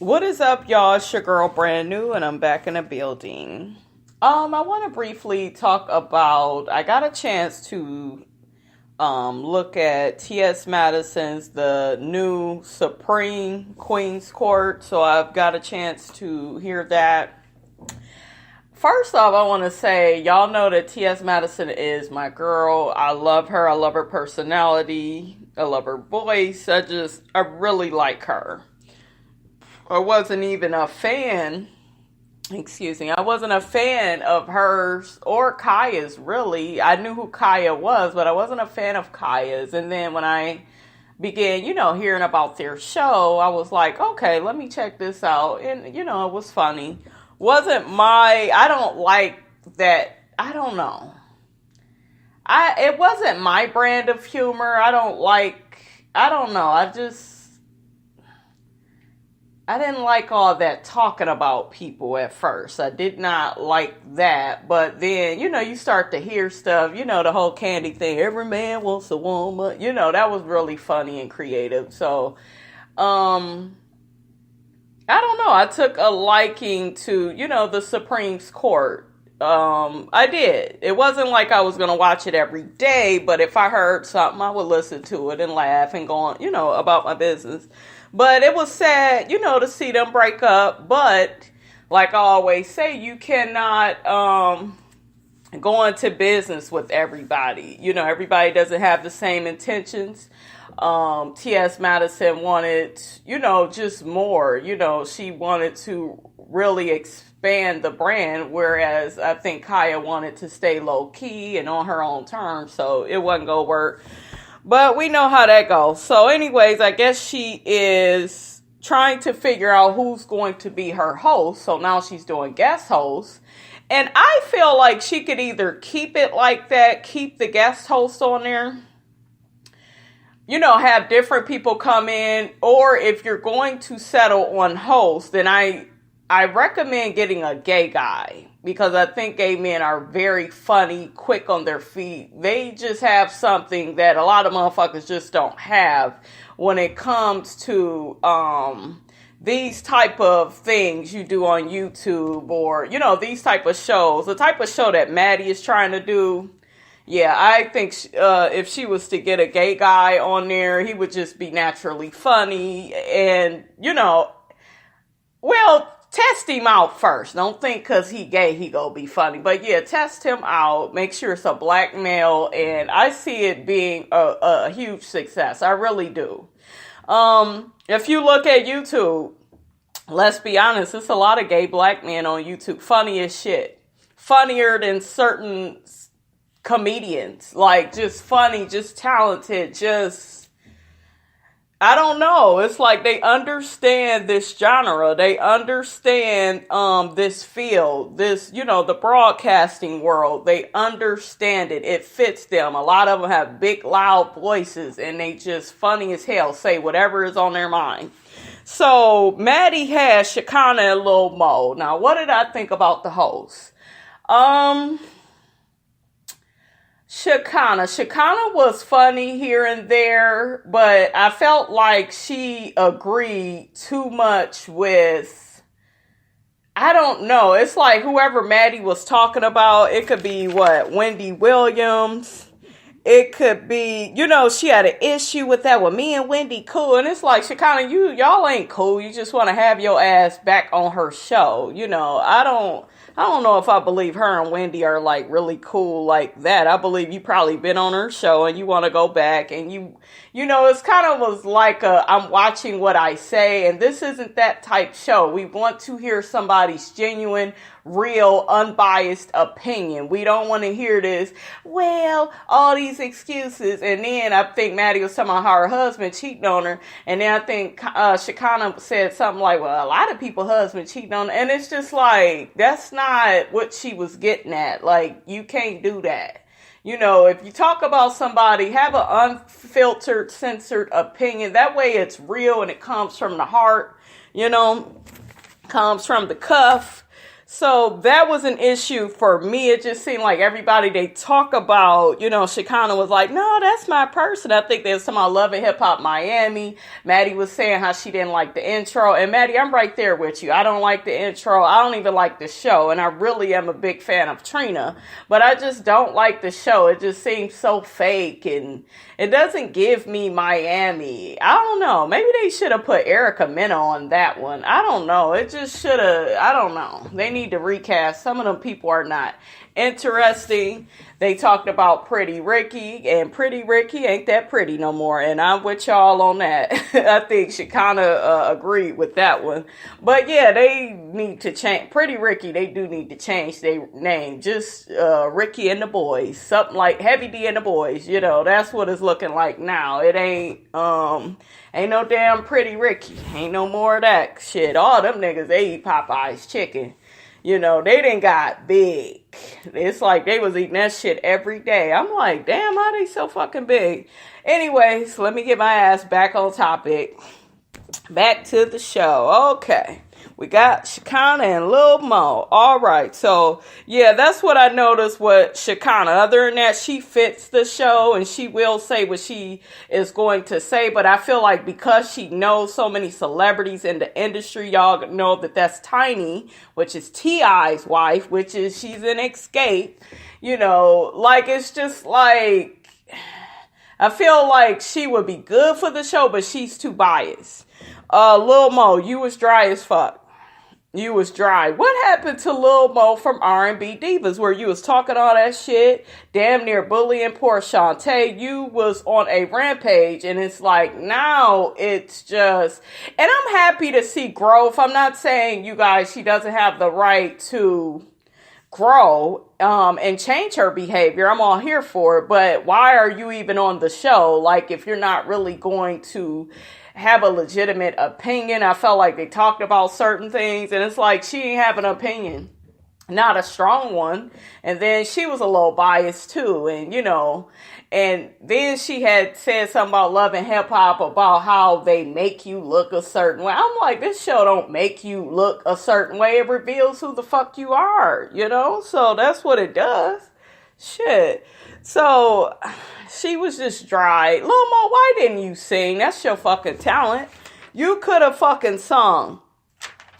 What is up, y'all? It's your girl Brand New, and I'm back in the building. I want to briefly talk about. I got a chance to look at T.S. Madison's the new Supreme Queen's Court, so I've got a chance to hear that. First off, I want to say, y'all know that T.S. Madison is my girl. I love her. I love her personality. I love her voice. I really like her. I wasn't even a fan, I wasn't a fan of hers or Kaya's, really. I knew who Kaya was, but I wasn't a fan of Kaya's. And then when I began, hearing about their show, I was like, okay, let me check this out. And, it was funny. I don't like that, I don't know. It wasn't my brand of humor. I don't know. I didn't like all that talking about people at first. I did not like that. But then, you start to hear stuff, the whole Candy thing. Every man wants a woman. That was really funny and creative. So, I don't know. I took a liking to, the Supreme Court. I did. It wasn't like I was going to watch it every day. But if I heard something, I would listen to it and laugh and go on, about my business. But it was sad, to see them break up. But like I always say, you cannot go into business with everybody. Everybody doesn't have the same intentions. T.S. Madison wanted, just more. She wanted to really expand the brand, whereas I think Kaya wanted to stay low key and on her own terms. So it wasn't going to work. But we know how that goes. So anyways, I guess she is trying to figure out who's going to be her host. So now she's doing guest host. And I feel like she could either keep it like that, keep the guest host on there, have different people come in. Or if you're going to settle on host, then I recommend getting a gay guy. Because I think gay men are very funny, quick on their feet. They just have something that a lot of motherfuckers just don't have when it comes to these type of things you do on YouTube or, these type of shows. The type of show that Maddie is trying to do. Yeah, I think if she was to get a gay guy on there, he would just be naturally funny and, test him out first. Don't think because he gay, he gonna be funny. But yeah, test him out. Make sure it's a black male. And I see it being a huge success. I really do. If you look at YouTube, let's be honest, it's a lot of gay black men on YouTube. Funny as shit. Funnier than certain comedians. Like, just funny, just talented, I don't know. It's like they understand this genre. They understand this field, the broadcasting world. They understand it. It fits them. A lot of them have big, loud voices, and they just funny as hell, say whatever is on their mind. So Maddie has Shekinah and Lil Mo. Now, what did I think about the host? Shekinah was funny here and there, but I felt like she agreed too much with, I don't know. It's like whoever Maddie was talking about, it could be Wendy Williams. It could be, she had an issue with that. Well, me and Wendy cool. And it's like, Shekinah, y'all ain't cool. You just want to have your ass back on her show. I don't know if I believe her and Wendy are like really cool like that. I believe you probably been on her show and you want to go back and it's kind of was like I'm watching what I say, and this isn't that type show. We want to hear somebody's genuine, real, unbiased opinion. We don't want to hear this, well, all these excuses. And then I think Maddie was talking about how her husband cheating on her. And then I think Shekinah said something like, well, a lot of people husband cheating on her. And it's just like, that's not what she was getting at. Like, you can't do that. If you talk about somebody, have an unfiltered, censored opinion. That way it's real and it comes from the heart, comes from the cuff. So that was an issue for me. It just seemed like everybody they talk about, Shekinah was like, no, that's my person. I think they was talking about Love and Hip Hop Miami. Maddie was saying how she didn't like the intro. And Maddie, I'm right there with you. I don't like the intro. I don't even like the show. And I really am a big fan of Trina. But I just don't like the show. It just seems so fake. And it doesn't give me Miami. I don't know. Maybe they should have put Erica Mena on that one. I don't know. It just should have. I don't know. They need to recast. Some of them people are not interesting. They talked about Pretty Ricky, and Pretty Ricky ain't that pretty no more. And I'm with y'all on that. I think Shekinah agreed with that one. But yeah, they need to change. Pretty Ricky, they do need to change their name. Just Ricky and the Boys. Something like Heavy D and the Boys. That's what it's looking like now. It ain't no damn Pretty Ricky. Ain't no more of that shit. All them niggas, they eat Popeye's chicken. They done got big. It's like they was eating that shit every day. I'm like, damn, how they so fucking big? Anyways, let me get my ass back on topic. Back to the show. Okay. We got Shekinah and Lil Mo. All right. So, yeah, that's what I noticed with Shekinah. Other than that, she fits the show and she will say what she is going to say. But I feel like because she knows so many celebrities in the industry, y'all know that that's Tiny, which is T.I.'s wife, which is she's in Escape. It's just like, I feel like she would be good for the show, but she's too biased. Lil Mo, you was dry as fuck. You was dry. What happened to Lil Mo from R&B Divas where you was talking all that shit, damn near bullying poor Shantae? You was on a rampage and it's like now it's just, and I'm happy to see growth. I'm not saying you guys, she doesn't have the right to grow and change her behavior. I'm all here for it, but why are you even on the show? Like if you're not really going to have a legitimate opinion. I felt like they talked about certain things and it's like she ain't have an opinion, not a strong one. And then she was a little biased too. And and then she had said something about Love and Hip Hop, about how they make you look a certain way. I'm like, this show don't make you look a certain way. It reveals who the fuck you are, so that's what it does. Shit. So she was just dry. Lil Mo, why didn't you sing? That's your fucking talent. You could have fucking sung.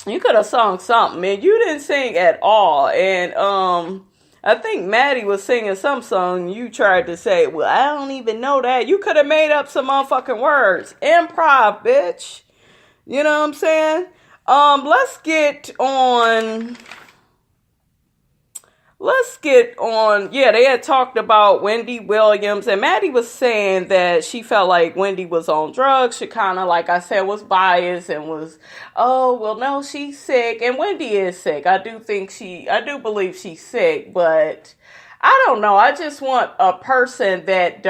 You could have sung something, man. You didn't sing at all. And I think Maddie was singing some song. You tried to say, well, I don't even know that. You could have made up some motherfucking words. Improv, bitch. You know what I'm saying? Let's get on. Yeah, they had talked about Wendy Williams, and Maddie was saying that she felt like Wendy was on drugs. She kind of, like I said, was biased and was, oh, well, no, she's sick. And Wendy is sick. I do believe she's sick, but I don't know. I just want a person that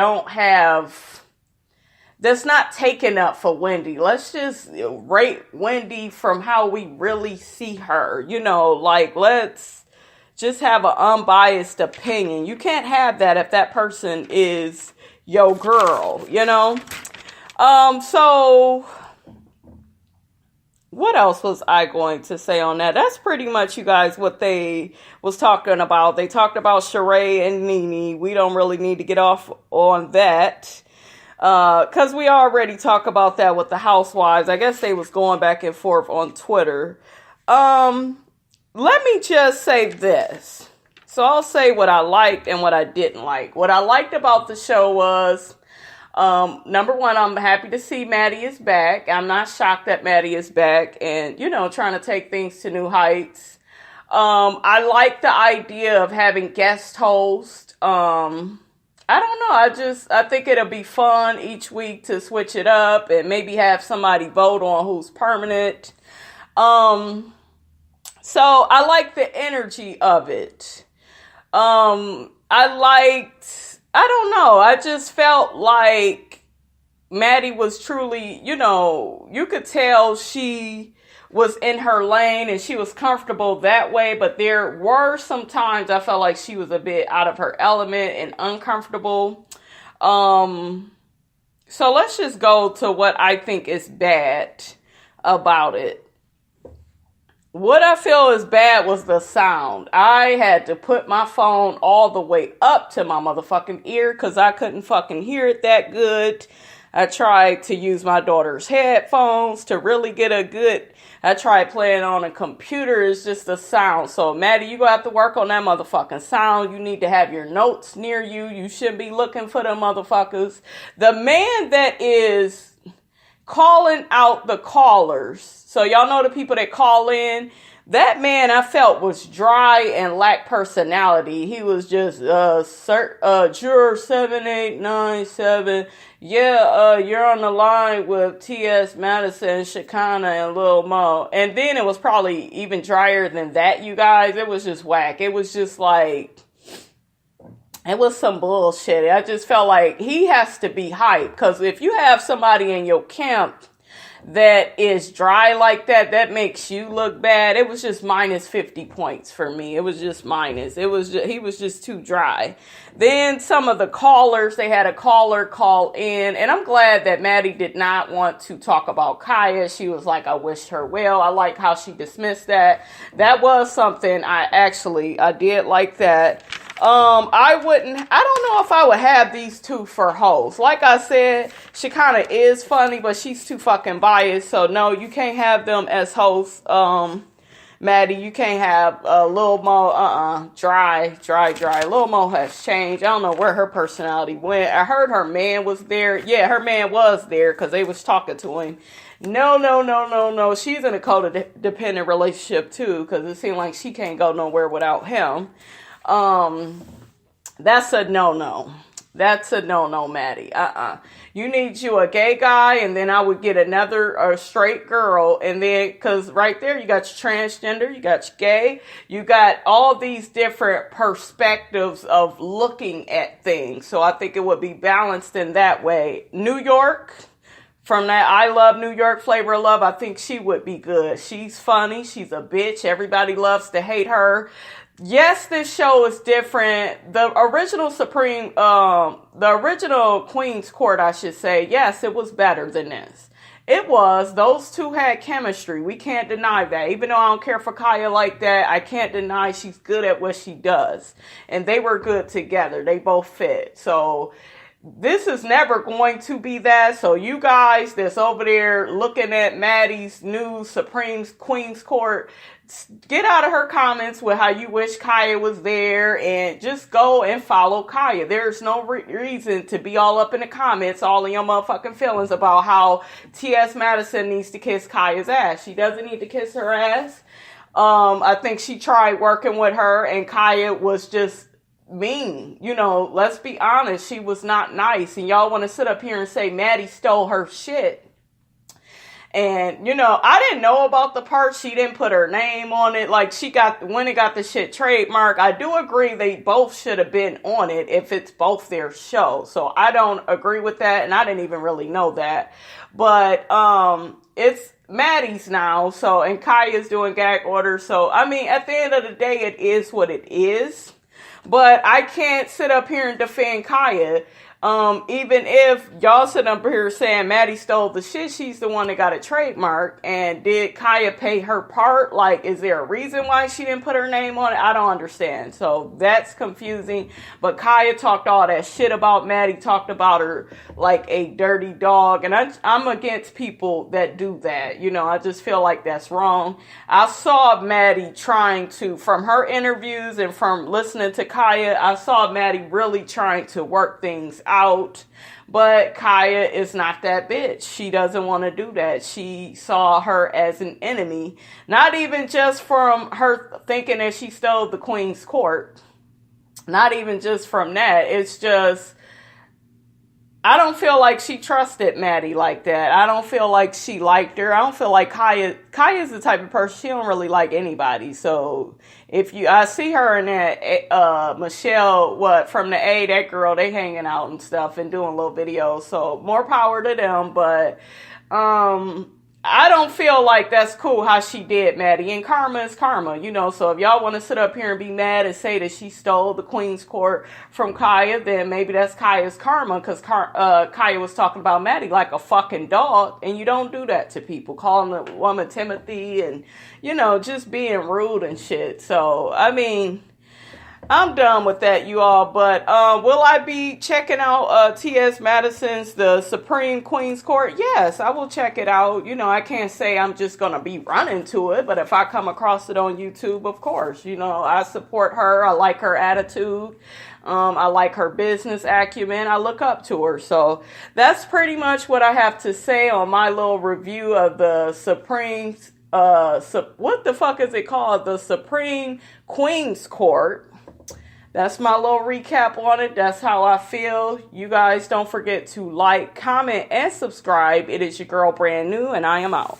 that's not taken up for Wendy. Let's just rate Wendy from how we really see her. Let's just have an unbiased opinion. You can't have that if that person is your girl, So what else was I going to say on that? That's pretty much, you guys, what they was talking about. They talked about Sheree and Nene. We don't really need to get off on that. Because we already talked about that with the housewives. I guess they was going back and forth on Twitter. Let me just say this. So I'll say what I liked and what I didn't like. What I liked about the show was, number one, I'm happy to see Maddie is back. I'm not shocked that Maddie is back and, trying to take things to new heights. I like the idea of having guest hosts. I don't know. I think it'll be fun each week to switch it up and maybe have somebody vote on who's permanent. So I like the energy of it. I don't know. I just felt like Maddie was truly, you could tell she was in her lane and she was comfortable that way. But there were some times I felt like she was a bit out of her element and uncomfortable. So let's just go to what I think is bad about it. What I feel is bad was the sound. I had to put my phone all the way up to my motherfucking ear because I couldn't fucking hear it that good. I tried to use my daughter's headphones to really get a good... I tried playing on a computer. It's just the sound. So, Maddie, you gonna have to work on that motherfucking sound. You need to have your notes near you. You shouldn't be looking for them motherfuckers. The man that is calling out the callers. So y'all know the people that call in. That man I felt was dry and lacked personality. He was just juror 7897. Yeah, you're on the line with T.S. Madison, Shekinah, and Lil Mo. And then it was probably even drier than that, you guys. It was just whack. It was just like, it was some bullshit. I just felt like he has to be hyped. Because if you have somebody in your camp that is dry like that, that makes you look bad. It was just minus 50 points for me. It was just minus. He was just too dry. Then some of the callers, they had a caller call in, and I'm glad that Maddie did not want to talk about Kaya. She was like, I wish her well. I like how she dismissed that was something I did like that. I don't know if I would have these two for hosts. Like I said, she kind of is funny, but she's too fucking biased. So no, you can't have them as hosts. Maddie, you can't have Lil Mo, dry. Lil Mo has changed. I don't know where her personality went. I heard her man was there. Yeah, her man was there because they was talking to him. No. She's in a codependent relationship too because it seemed like she can't go nowhere without him. That's a no-no. That's a no-no, Maddie. You need you a gay guy, and then I would get a straight girl, and then, because right there, you got your transgender, you got your gay, you got all these different perspectives of looking at things. So I think it would be balanced in that way. New York, from that I Love New York Flavor of Love, I think she would be good. She's funny. She's a bitch. Everybody loves to hate her. Yes, this show is different. The original Queen's Court, I should say, yes, it was better than this. It was. Those two had chemistry. We can't deny that. Even though I don't care for Kaya like that, I can't deny she's good at what she does. And they were good together. They both fit. So this is never going to be that. So you guys that's over there looking at Maddie's new Queen's Court, get out of her comments with how you wish Kaya was there and just go and follow Kaya. There's no reason to be all up in the comments, all in your motherfucking feelings about how T.S. Madison needs to kiss Kaya's ass. She doesn't need to kiss her ass. I think she tried working with her and Kaya was just mean. Let's be honest. She was not nice. And y'all want to sit up here and say Maddie stole her shit. And, I didn't know about the part. She didn't put her name on it. Like, when it got the shit trademark, I do agree they both should have been on it if it's both their show. So I don't agree with that. And I didn't even really know that. But, it's Maddie's now. So, and Kaya's doing gag orders. So, I mean, at the end of the day, it is what it is. But I can't sit up here and defend Kaya. Even if y'all sit up here saying Maddie stole the shit, she's the one that got a trademark. And did Kaya pay her part? Like, is there a reason why she didn't put her name on it? I don't understand. So that's confusing. But Kaya talked all that shit about Maddie, talked about her like a dirty dog. And I'm against people that do that. I just feel like that's wrong. I saw Maddie trying to, from her interviews and from listening to Kaya, I saw Maddie really trying to work things out, but Kaya is not that bitch. She doesn't want to do that. She saw her as an enemy, not even just from her thinking that she stole the Queen's Court, not even just from that. It's just, I don't feel like she trusted Maddie like that. I don't feel like she liked her. I don't feel like Kaya's the type of person, she don't really like anybody. So I see her and that Michelle, from the A, that girl, they hanging out and stuff and doing little videos. So more power to them. But I don't feel like that's cool how she did Maddie. And karma is karma, you know. So if y'all want to sit up here and be mad and say that she stole the Queen's Court from Kaya, then maybe that's Kaya's karma, because Kaya was talking about Maddie like a fucking dog, and you don't do that to people. Calling the woman Timothy and, you know, just being rude and shit. So, I mean, I'm done with that, you all. But will I be checking out T.S. Madison's The Supreme Queen's Court? Yes, I will check it out. You know, I can't say I'm just going to be running to it, but if I come across it on YouTube, of course. You know, I support her. I like her attitude. I like her business acumen. I look up to her. So that's pretty much what I have to say on my little review of the Supreme, what the fuck is it called? The Supreme Queen's Court. That's my little recap on it. That's how I feel. You guys don't forget to like, comment, and subscribe. It is your girl Brand New, and I am out.